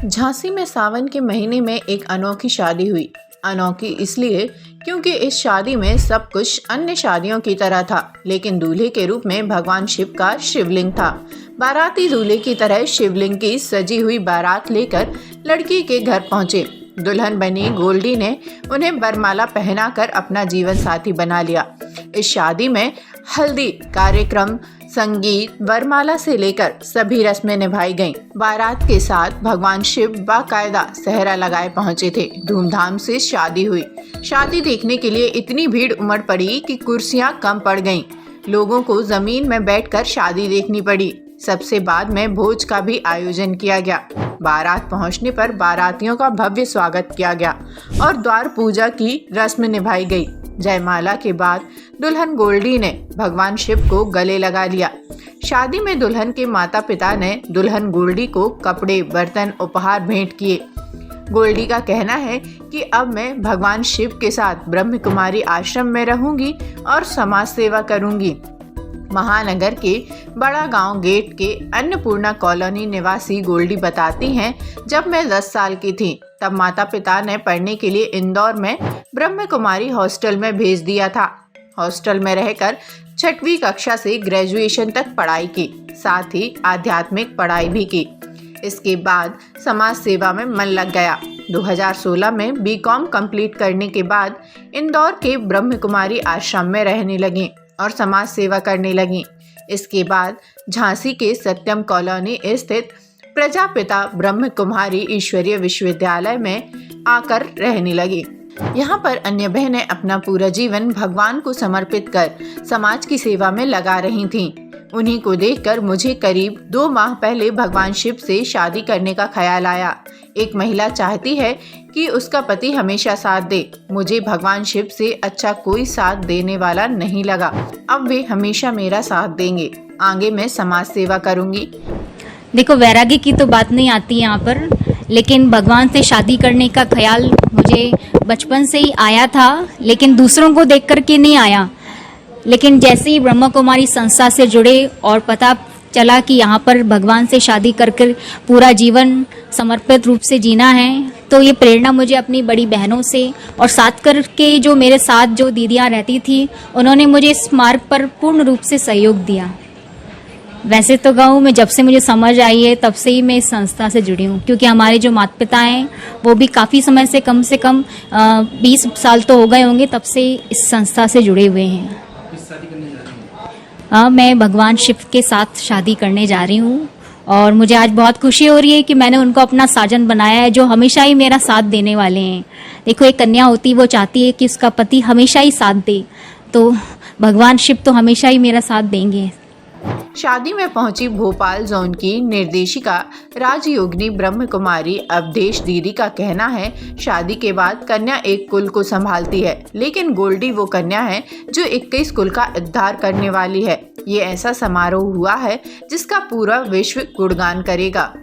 झांसी में सावन के महीने में एक अनोखी शादी हुई। अनोखी इसलिए क्योंकि इस शादी में सब कुछ अन्य शादियों की तरह था, लेकिन दूल्हे के रूप में भगवान शिव का शिवलिंग था। बाराती दूल्हे की तरह शिवलिंग की सजी हुई बारात लेकर लड़की के घर पहुंचे। दुल्हन बनी गोल्डी ने उन्हें वरमाला पहनाकर अपना जीवन साथी बना लिया। इस शादी में हल्दी कार्यक्रम, संगीत, वरमाला से लेकर सभी रस्में निभाई गईं। बारात के साथ भगवान शिव बाकायदा सेहरा लगाए पहुंचे थे। धूमधाम से शादी हुई। शादी देखने के लिए इतनी भीड़ उमड़ पड़ी कि कुर्सियां कम पड़ गईं। लोगों को जमीन में बैठकर शादी देखनी पड़ी। सबसे बाद में भोज का भी आयोजन किया गया। बारात पहुंचने पर बारातियों का भव्य स्वागत किया गया और द्वार पूजा की रस्म निभाई गई। जयमाला के बाद दुल्हन गोल्डी ने भगवान शिव को गले लगा लिया। शादी में दुल्हन के माता पिता ने दुल्हन गोल्डी को कपड़े, बर्तन उपहार भेंट किए। गोल्डी का कहना है कि अब मैं भगवान शिव के साथ ब्रह्म कुमारी आश्रम में रहूंगी और समाज सेवा करूंगी। महानगर के बड़ा गांव गेट के अन्नपूर्णा कॉलोनी निवासी गोल्डी बताती हैं, जब मैं 10 साल की थी तब माता पिता ने पढ़ने के लिए इंदौर में ब्रह्म कुमारी हॉस्टल में भेज दिया था। हॉस्टल में रहकर 6वीं कक्षा से ग्रेजुएशन तक पढ़ाई की, साथ ही आध्यात्मिक पढ़ाई भी की। इसके बाद समाज सेवा में मन लग गया। 2016 में बीकॉम कंप्लीट करने के बाद इंदौर के ब्रह्म कुमारी आश्रम में रहने लगी और समाज सेवा करने लगी। इसके बाद झांसी के सत्यम कॉलोनी स्थित प्रजापिता ब्रह्म कुमारी ईश्वरीय विश्वविद्यालय में आकर रहने लगी। यहाँ पर अन्य बहनें अपना पूरा जीवन भगवान को समर्पित कर समाज की सेवा में लगा रही थीं। उन्हीं को देखकर मुझे करीब 2 माह पहले भगवान शिव से शादी करने का ख्याल आया। एक महिला चाहती है कि उसका पति हमेशा साथ दे। मुझे भगवान शिव से अच्छा कोई साथ देने वाला नहीं लगा। अब वे हमेशा मेरा साथ देंगे। आगे मैं समाज सेवा करूंगी। देखो, वैराग्य की तो बात नहीं आती यहाँ पर, लेकिन भगवान से शादी करने का ख्याल मुझे बचपन से ही आया था, लेकिन दूसरों को देख कर के नहीं आया। लेकिन जैसे ही ब्रह्म कुमारी संस्था से जुड़े और पता चला कि यहाँ पर भगवान से शादी कर पूरा जीवन समर्पित रूप से जीना है, तो ये प्रेरणा मुझे अपनी बड़ी बहनों से और साथ करके जो मेरे साथ जो दीदियाँ रहती थी, उन्होंने मुझे इस मार्ग पर पूर्ण रूप से सहयोग दिया। वैसे तो गाँव में जब से मुझे समझ आई है तब से ही मैं इस संस्था से जुड़ी हूँ, क्योंकि हमारे जो माता पिता हैं वो भी काफ़ी समय से कम 20 साल तो हो गए होंगे तब से इस संस्था से जुड़े हुए हैं। मैं भगवान शिव के साथ शादी करने जा रही हूँ और मुझे आज बहुत खुशी हो रही है कि मैंने उनको अपना साजन बनाया है, जो हमेशा ही मेरा साथ देने वाले हैं। देखो, एक कन्या होती वो चाहती है कि उसका पति हमेशा ही साथ दे, तो भगवान शिव तो हमेशा ही मेरा साथ देंगे। शादी में पहुंची भोपाल जोन की निर्देशिका राजयोगिनी ब्रह्म कुमारी अवधेश दीदी का कहना है, शादी के बाद कन्या एक कुल को संभालती है, लेकिन गोल्डी वो कन्या है जो 21 कुल का उद्धार करने वाली है। ये ऐसा समारोह हुआ है जिसका पूरा विश्व गुणगान करेगा।